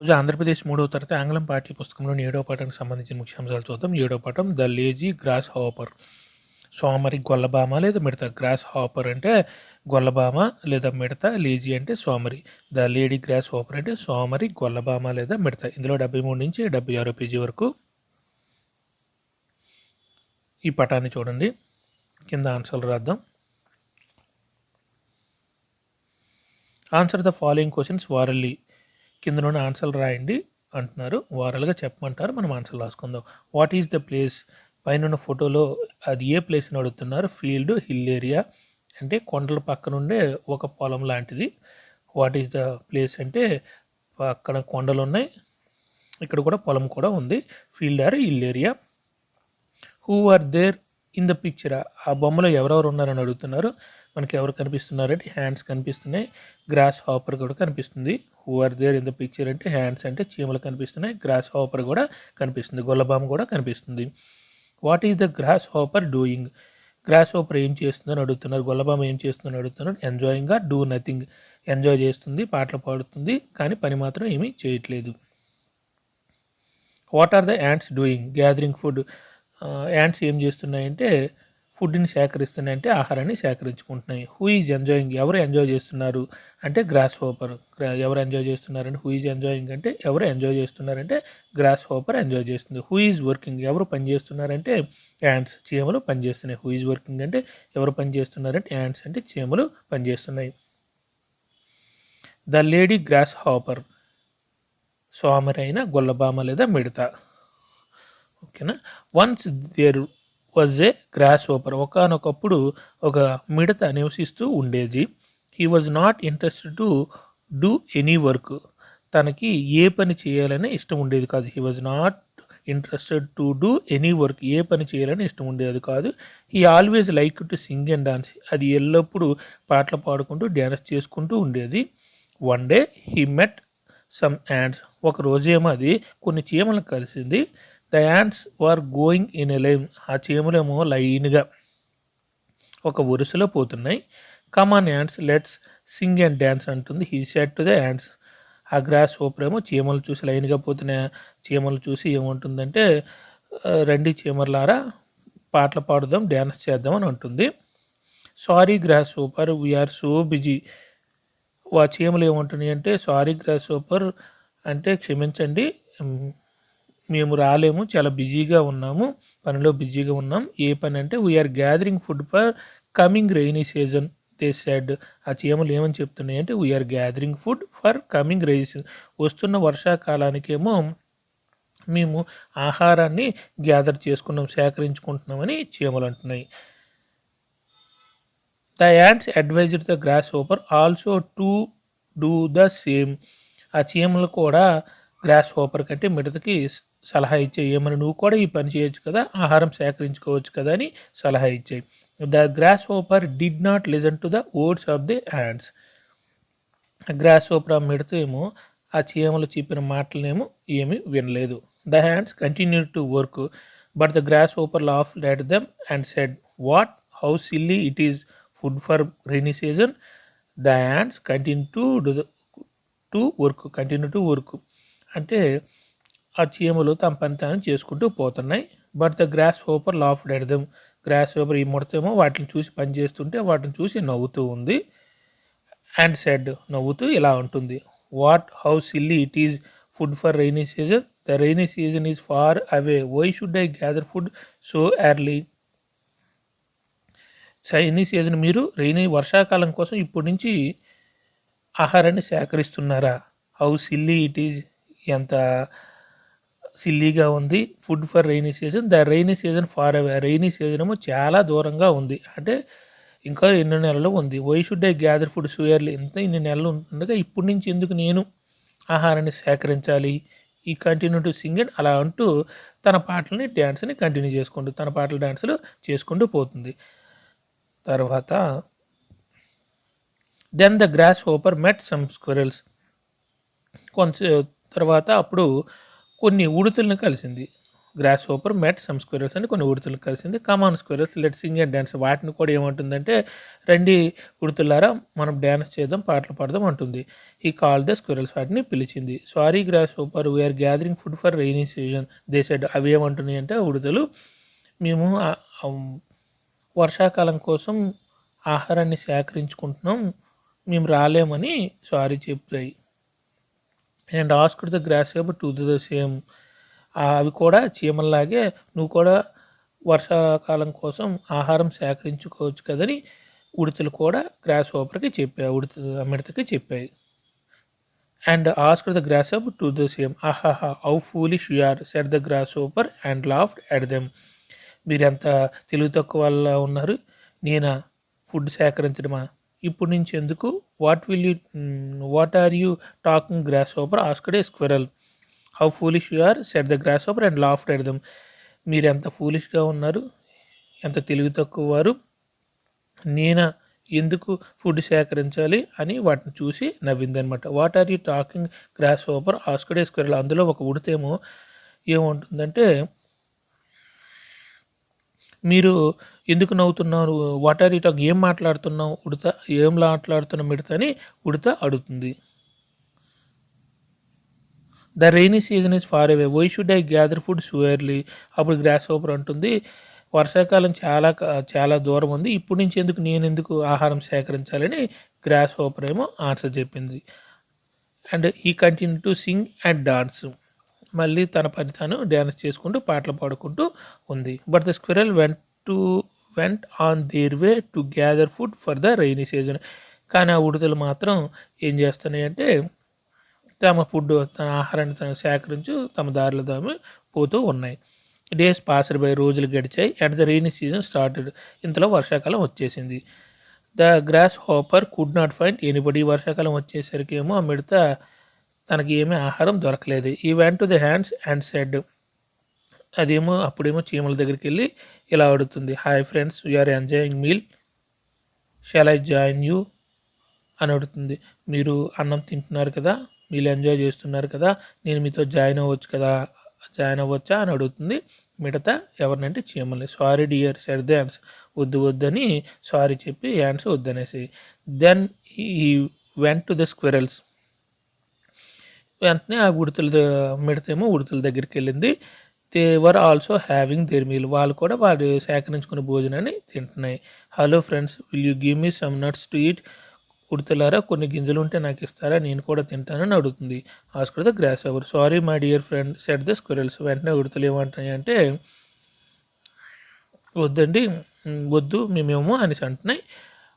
రోజు ఆంధ్రప్రదేశ్ మూడవ తరగతి ఆంగ్లం పాఠ్య పుస్తకంలోని ఏడవ పాఠానికి సంబంధించిన ముఖ్యాంశాలు చూద్దాం. ఏడవ పాఠం ద లేజీ గ్రాస్ హాపర్. సోమరి గొల్లబామ లేదా మిడత. గ్రాస్ హాపర్ అంటే గొల్లబామ లేదా మిడత, లేజీ అంటే సోమరి. ద లేడీ గ్రాస్ హాపర్ అంటే సోమరి గొల్లబామ లేదా మిడత. ఇందులో 73 నుంచి 76 పేజీ వరకు ఈ పటాన్ని చూడండి. కింద ఆన్సర్లు రాద్దాం. Answer the following questions orally. కిందనున్న ఆన్సర్లు రాయండి అంటున్నారు. వారలుగా చెప్పమంటారు. మనం ఆన్సర్లు రాసుకుందాం. What is the place? పైన ఫోటోలో అది ఏ ప్లేస్ అని అడుగుతున్నారు. ఫీల్డ్, హిల్ ఏరియా అంటే కొండల పక్కన ఉండే ఒక పొలం లాంటిది. వాట్ ఈజ్ ద ప్లేస్ అంటే అక్కడ కొండలు ఉన్నాయి, ఇక్కడ కూడా పొలం కూడా ఉంది. Field or hill area. Who are there in the picture? ఆ బొమ్మలో ఎవరెవరు ఉన్నారని అడుగుతున్నారు. మనకి ఎవరు కనిపిస్తున్నారంటే హ్యాండ్స్ కనిపిస్తున్నాయి, గ్రాస్ హాపర్ కూడా కనిపిస్తుంది. Who are there in the picture అంటే హ్యాండ్స్ అంటే చీమలు కనిపిస్తున్నాయి, గ్రాస్ హాపర్ కూడా కనిపిస్తుంది, గొల్లబామ కూడా కనిపిస్తుంది. What is the grasshopper doing? Grasshopper ఏం చేస్తుందని అడుగుతున్నారు. గొల్లబామ ఏం చేస్తుందని అడుగుతున్నారు. Enjoying or do nothing? Enjoy చేస్తుంది, పాటలు పాడుతుంది, కానీ పని మాత్రం ఏమీ చేయట్లేదు. What are the ants doing? Gathering food. Ants ఏం చేస్తున్నాయంటే ఫుడ్ని సేకరిస్తున్నాయంటే ఆహారాన్ని సేకరించుకుంటున్నాయి. Who is enjoying? ఎవరు ఎంజాయ్ చేస్తున్నారు అంటే గ్రాస్ హోపర్. ఎవరు ఎంజాయ్ చేస్తున్నారంటే హూ ఈజ్ ఎంజాయింగ్ అంటే ఎవరు ఎంజాయ్ చేస్తున్నారంటే గ్రాస్ హోపర్ ఎంజాయ్ చేస్తుంది. Who is working? ఎవరు పని చేస్తున్నారంటే యాంట్స్, చీమలు పనిచేస్తున్నాయి. హూ ఈజ్ వర్కింగ్ అంటే ఎవరు పని చేస్తున్నారంటే యాంట్స్ అంటే చీమలు పనిచేస్తున్నాయి. The lazy grasshopper. సోమరైన గొల్లబామ లేదా మిడత. ఓకేనా. Once there was a grasshopper. ఒకానొకప్పుడు ఒక మిడత నివసిస్తూ ఉండేది. He was not interested to do any work. తనకి ఏ పని చేయాలని ఇష్టం ఉండేది కాదు. He was not interested to do any work. ఏ పని చేయాలని ఇష్టం ఉండేది కాదు. He always like to sing and dance. అది ఎల్లప్పుడూ పాటలు పాడుకుంటూ డ్యాన్స్ చేసుకుంటూ ఉండేది. One day he met some ants. ఒక రోజేమో అది కొన్ని చీమలను కలిసింది. The ants were going in a line. ఆ చీమలేమో లైన్గా ఒక వరుసలో పోతున్నాయి. Come on ants let's sing and dance అంటుంది. He said to the ants. ఆ గ్రాస్ హోపర్ ఏమో చీమలు చూసి లైన్గా పోతున్న చీమలు చూసి ఏముంటుందంటే రండి చీమలారా పాటలు పాడుదాం, డ్యాన్స్ చేద్దాం అని అంటుంది. Sorry grasshopper we are so busy. ఆ చీమలు ఏమంటున్నాయి అంటే సారీ గ్రాస్ హోపర్ అంటే క్షమించండి, మేము రాలేము, చాలా బిజీగా ఉన్నాము, పనిలో బిజీగా ఉన్నాం. ఏ పని అంటే we are gathering food for coming rainy season they said. ఆ చీమలు ఏమని చెప్తున్నాయి అంటే we are gathering food for coming rainy season. వస్తున్న వర్షాకాలానికేమో మేము ఆహారాన్ని గ్యాదర్ చేసుకున్నాం, సేకరించుకుంటున్నామని చీమలు అంటున్నాయి. The ants advised the grasshopper also to do the same. ఆ చీమలు కూడా గ్రాస్ హోపర్ కంటే మిడతకి సలహా ఇచ్చాయి. ఏమని, నువ్వు కూడా ఈ పని చేయొచ్చు కదా, ఆహారం సేకరించుకోవచ్చు కదా అని సలహా ఇచ్చాయి. The grasshopper did not listen to the words of the ants. Grasshopper మిడత ఏమో ఆ చీమలు చెప్పిన మాటలనేమో ఏమీ వినలేదు. The ants continue to work but the grasshopper laughed at them and said what how silly it is food for rainy season. The ants continue to work అంటే ఆ చీమలు తమ పని తాను చేసుకుంటూ పోతున్నాయి. But the grasshopper laughed at them. Gross hopper ఈ ముడతేమో వాటిని చూసి పని చేస్తుంటే వాటిని చూసి నవ్వుతూ ఉంది. అండ్ సెడ్ నవ్వుతూ ఇలా ఉంటుంది. What how silly it is food for rainy season. The rainy season is far away. Why should I gather food so early. Rainy season, మీరు వర్షాకాలం కోసం ఇప్పటి నుంచి ఆహారాన్ని సేకరిస్తున్నారా. హౌ సిల్లీ ఇట్ ఈజ్, ఎంత సిల్లీగా ఉంది. Food for rainy season, the rainy season far away. Rainy season ఏమో చాలా దూరంగా ఉంది, అంటే ఇంకా ఎన్నో నెలలు ఉంది. Why should I gather food so early. ఇన్ని నెలలు ఉంటుండగా ఇప్పటి నుంచి ఎందుకు నేను ఆహారాన్ని సేకరించాలి. ఈ కంటిన్యూ టు సింగ్ అండ్ అలా అంటూ తన పాటలని డ్యాన్స్ని కంటిన్యూ చేసుకుంటూ తన పాటలు డ్యాన్సులు చేసుకుంటూ పోతుంది. తర్వాత then the grasshopper met some squirrels. కొంత తర్వాత అప్పుడు కొన్ని ఉడుతల్ని కలిసింది. Grasshopper met some squirrels అని కొన్ని ఉడతలు కలిసింది. Come on squirrels let sing and dance. వాటిని కూడా ఏమంటుందంటే రండి ఉడతలారా మనం డాన్స్ చేద్దాం, పాటలు పాడదాం అంటుంది. ఈ కాల్ ద స్క్విరల్స్ వాటిని పిలిచింది. Sorry grasshopper we are gathering food for rainy season they said. అవి ఏమంటున్నాయి అంటే ఉడతలు మేము వర్షాకాలం కోసం ఆహారాన్ని సేకరించుకుంటున్నాం, మేము రాలేమని సారీ చెప్తాయి. And asked the grasshopper to the same. అవి కూడా చీమల్లాగే నువ్వు కూడా వర్షాకాలం కోసం ఆహారం సేకరించుకోవచ్చు కదని ఉడతలు కూడా గ్రాస్ హోపర్కి చెప్పాయి, మిడతకి చెప్పాయి. And asked the grasshopper to the same. ఆహాహా how foolish you are said the grasshopper and laughed at them. మీరెంత తెలివి తక్కువ వల్ల ఉన్నారు, నేనా ఫుడ్ సేకరించడమా, ఇప్పుడు నుంచి ఎందుకు, what are you talking grasshopper asked a squirrel. How foolish you are said the grasshopper and laughed at them. మీరు ఎంత ఫూలిష్గా ఉన్నారు, ఎంత తెలివి తక్కువ వారు, నేనా ఎందుకు ఫుడ్ సేకరించాలి అని వాటిని చూసి నవ్విందనమాట. What are you talking grasshopper asked a squirrel. అందులో ఒక ఉడతేమో ఏముంటుందంటే మీరు ఎందుకు నవ్వుతున్నారు, వాట్ ఆర్ యూ టాక్, ఏం మాట్లాడుతున్నావు ఉడత, ఏం మాట్లాడుతున్న మిడత అని ఉడత అడుగుతుంది. The rainy season is far away why should I gather food so early. అప్పుడు గ్రాస్ హోపర్ అంటుంది వర్షాకాలం చాలా దూరం ఉంది, ఇప్పుడు నుంచి నేను ఎందుకు ఆహారం సేకరించాలని గ్రాస్ హోపర్ ఏమో ఆన్సర్ చెప్పింది. అండ్ ఈ continue to sing and dance. మళ్ళీ తన పని తాను డ్యాన్స్ చేసుకుంటూ పాటలు పాడుకుంటూ ఉంది. But the squirrel went on their way to gather food for the rainy season. కానీ ఆ ఉడతలు మాత్రం ఏం చేస్తున్నాయంటే తమ తన ఆహారాన్ని తను సేకరించు తమ దారిలో తాము పోతూ ఉన్నాయి. డేస్ పాస్డ్ బై, రోజులు గడిచాయి. And the rainy season started. ఇంతలో వర్షాకాలం వచ్చేసింది. The grasshopper could not find anybody. వర్షాకాలం వచ్చేసరికి ఏమో ఆ మిడత తనకి ఏమీ ఆహారం దొరకలేదు. He went to the ants and said. అప్పుడేమో చీమల దగ్గరికి వెళ్ళి ఇలా అడుగుతుంది, hi friends, we are enjoying meal, shall I join you అని అడుగుతుంది. మీరు అన్నం తింటున్నారు కదా, మీరు ఎంజాయ్ చేస్తున్నారు కదా, నేను మీతో జాయిన్ అవ్వచ్చా అని అడుగుతుంది మిడత. ఎవరినంటే చీమల్ని. Sorry dear said the ants. వద్దని సారీ చెప్పి యాంట్స్ వద్దనేసి. Then he went to the squirrels. వెంటనే ఆ మిడతేమో ఉడతల దగ్గరికి వెళ్ళింది. They were also having their meal. వాళ్ళు కూడా వాడు సేకరించుకున్న భోజనాన్ని తింటున్నాయి. Hello friends, will you give me some nuts to eat. ఉడతలారా కొన్ని గింజలు ఉంటే నాకు ఇస్తారా, నేను కూడా తింటానని అడుగుతుంది. Asked the grasshopper. Sorry my dear friend said the squirrels. వెంటనే ఉడతలు ఏమంటున్నాయి అంటే వద్దు మేమేమో అనేసి అంటున్నాయి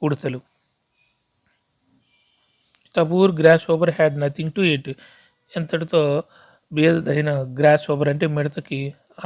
ఉడతలు. The poor grasshopper had nothing to eat. ఎంతటితో బేదైన గ్రాస్ హోపర్ అంటే మిడతకి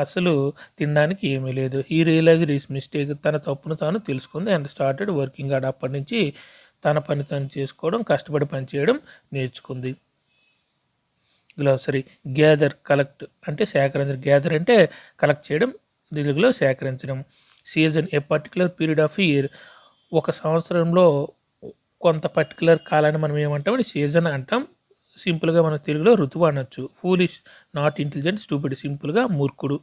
అసలు తినడానికి ఏమీ లేదు. ఈ రియలైజ్డ్ ఈస్ మిస్టేక్. తన తప్పును తాను తెలుసుకుంది. And started working hard. అప్పటి నుంచి తన పని తాను చేసుకోవడం, కష్టపడి పనిచేయడం నేర్చుకుంది. గ్లోసరీ. గ్యాదర్, కలెక్ట్ అంటే సేకరించడం. గ్యాదర్ అంటే కలెక్ట్ చేయడం, తెలుగులో సేకరించడం. Season, A particular period of year. ఒక సంవత్సరంలో కొంత పర్టికులర్ కాలాన్ని మనం ఏమంటాం, సీజన్ అంటాం. సింపుల్గా మన తెలుగులో ఋతువు అనొచ్చు. Foolish, not intelligent, stupid. సింపుల్గా మూర్ఖుడు,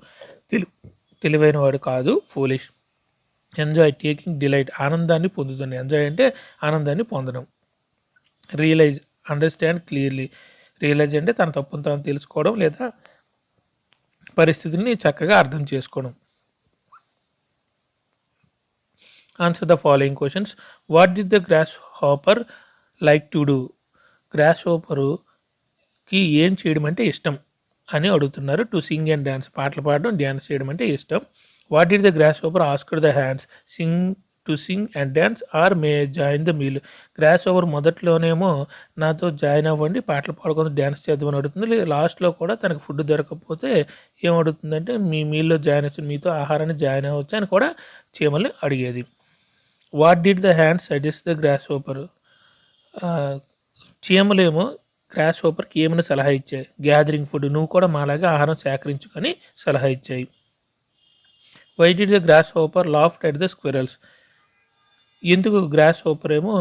తెలివైన వాడు కాదు ఫూలిష్. ఎంజాయ్, టేకింగ్ డిలైట్, ఆనందాన్ని పొందుతుంది. ఎంజాయ్ అంటే ఆనందాన్ని పొందడం. Realise, understand clearly. రియలైజ్ అంటే తన తప్పును తాను తెలుసుకోవడం లేదా పరిస్థితిని చక్కగా అర్థం చేసుకోవడం. Answer the following questions. What did the grasshopper like to do. గ్రాస్ హోపర్కి ఏం చేయడం అంటే ఇష్టం అని అడుగుతున్నారు. టు సింగ్ అండ్ డ్యాన్స్, పాటలు పాడడం, డ్యాన్స్ చేయడం అంటే ఇష్టం. What did the grasshopper asked the ants. To sing and dance or may join the meal. Grasshopper మొదట్లోనేమో నాతో జాయిన్ అవ్వండి, పాటలు పాడుకొని డ్యాన్స్ చేద్దామని అడుగుతుంది. లాస్ట్లో కూడా తనకు ఫుడ్ దొరకకపోతే ఏం అడుగుతుందంటే మీ మీల్లో జాయిన్ వచ్చి మీతో ఆహారాన్ని జాయిన్ అవ్వచ్చు అని కూడా చీమల్ని అడిగేది. What did the ants suggest the grasshopper. చీమలేమో గ్రాస్ హోపర్కి ఏమైనా సలహా ఇచ్చాయి. గ్యాదరింగ్ ఫుడ్, నువ్వు కూడా మాలాగా ఆహారం సేకరించుకొని సలహా ఇచ్చాయి. Why did the grasshopper laughed at the squirrels. ఎందుకు గ్రాస్ హోపర్ ఏమో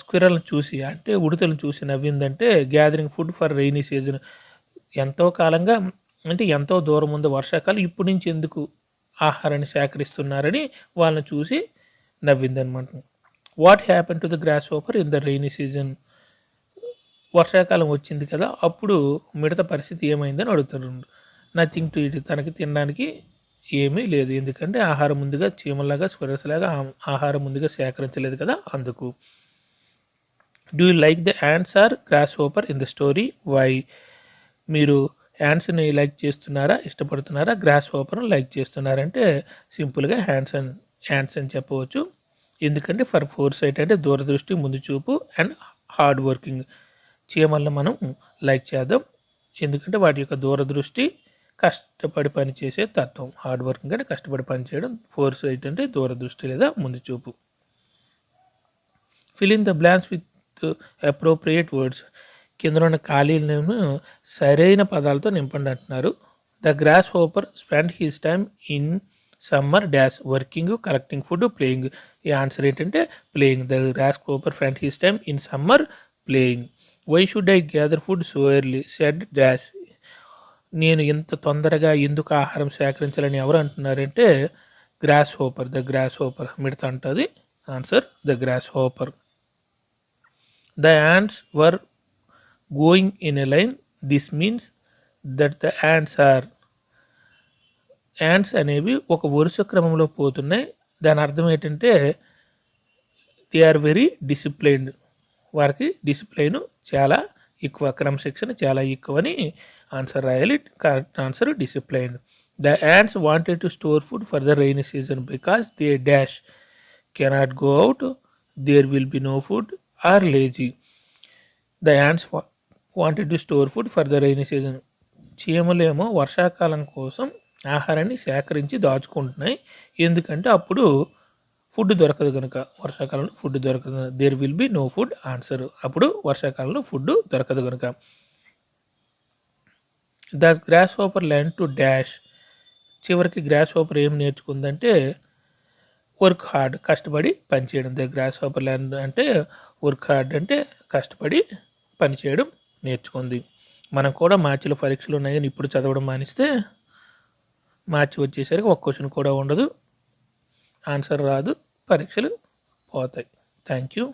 స్క్విరల్ని చూసి అంటే ఉడతలను చూసి నవ్విందంటే gathering food for rainy season. ఎంతో కాలంగా అంటే ఎంతో దూరం ఉంది వర్షాకాలం ఇప్పటి నుంచి ఎందుకు ఆహారాన్ని సేకరిస్తున్నారని వాళ్ళని చూసి నవ్విందనమాట. What happen to the grasshopper in the rainy season? వర్షాకాలం వచ్చింది కదా, అప్పుడు మిడత పరిస్థితి ఏమైందని అడుగుతున్నారు. నథింగ్ టు ఈట్, తనకి తినడానికి ఏమీ లేదు. ఎందుకంటే ఆహారం ముందుగా చీమలాగా స్క్విరల్స్‌లాగా ఆహారం ముందుగా సేకరించలేదు కదా అందుకు. Do you like the ants or grasshopper in the story? Why? మీరు యాంట్స్‌ని లైక్ చేస్తున్నారా, ఇష్టపడుతున్నారా, గ్రాస్ హోపర్‌ని లైక్ చేస్తున్నారంటే సింపుల్‌గా యాంట్స్ అని చెప్పవచ్చు. ఎందుకంటే ఫర్ ఫోర్‌సైట్ అంటే దూరదృష్టి, ముందు చూపు అండ్ హార్డ్ వర్కింగ్. చీమలను మనం లైక్ చేద్దాం. ఎందుకంటే వాటి యొక్క దూరదృష్టి, కష్టపడి పనిచేసే తత్వం. హార్డ్ వర్కింగ్ అంటే కష్టపడి పనిచేయడం, ఫోర్‌సైట్ అంటే దూరదృష్టి లేదా ముందు చూపు. Fill in the blanks with appropriate words. కింద ఉన్న ఖాళీలను సరైన పదాలతో నింపండి అంటున్నారు. The grasshopper spend his time in summer dash working, collecting food, playing. ఈ ఆన్సర్ ఏంటంటే playing. The grasshopper spend his time in summer playing. Why should I gather food so early said dash. నేను ఇంత తొందరగా ఎందుకు ఆహారం సేకరించాలని ఎవరు అంటున్నారంటే grasshopper. The grasshopper మిడత అంటుంది. Answer the grasshopper. The ants were going in a line. This means that the ants అనేవి ఒక వరుస క్రమంలో పోతున్నాయి. దాని అర్థం ఏంటంటే దే ఆర్ వెరీ డిసిప్లైన్డ్. వారికి డిసిప్లైన్ చాలా ఎక్కువ, క్రమశిక్షణ చాలా ఎక్కువ అని ఆన్సర్ రాయాలి. Correct answer disciplined. The ants wanted to store food for the rainy season because they dash cannot go out, there will be no food or lazy. The ants wanted to store food for the rainy season. చీమలేమో వర్షాకాలం కోసం ఆహారాన్ని సేకరించి దాచుకుంటున్నాయి. ఎందుకంటే అప్పుడు food దొరకదు కనుక. వర్షాకాలంలో ఫుడ్ దొరకదు. There will be no food answer. అప్పుడు వర్షాకాలంలో ఫుడ్ దొరకదు కనుక. The grasshopper learn to dash. చివరికి గ్రాస్ హోపర్ ఏం నేర్చుకుందంటే వర్క్ హార్డ్, కష్టపడి పనిచేయడం. ద గ్రాస్ హోపర్ లెర్న్ అంటే వర్క్ హార్డ్ అంటే కష్టపడి పనిచేయడం నేర్చుకుంది. మనం కూడా మార్చిలో పరీక్షలు ఉన్నాయి కానీ ఇప్పుడు చదవడం మానిస్తే మార్చి వచ్చేసరికి ఒక క్వశ్చన్ కూడా ఉండదు, ఆన్సర్ రాదు, పరీక్షలు పోతాయి. Thank you.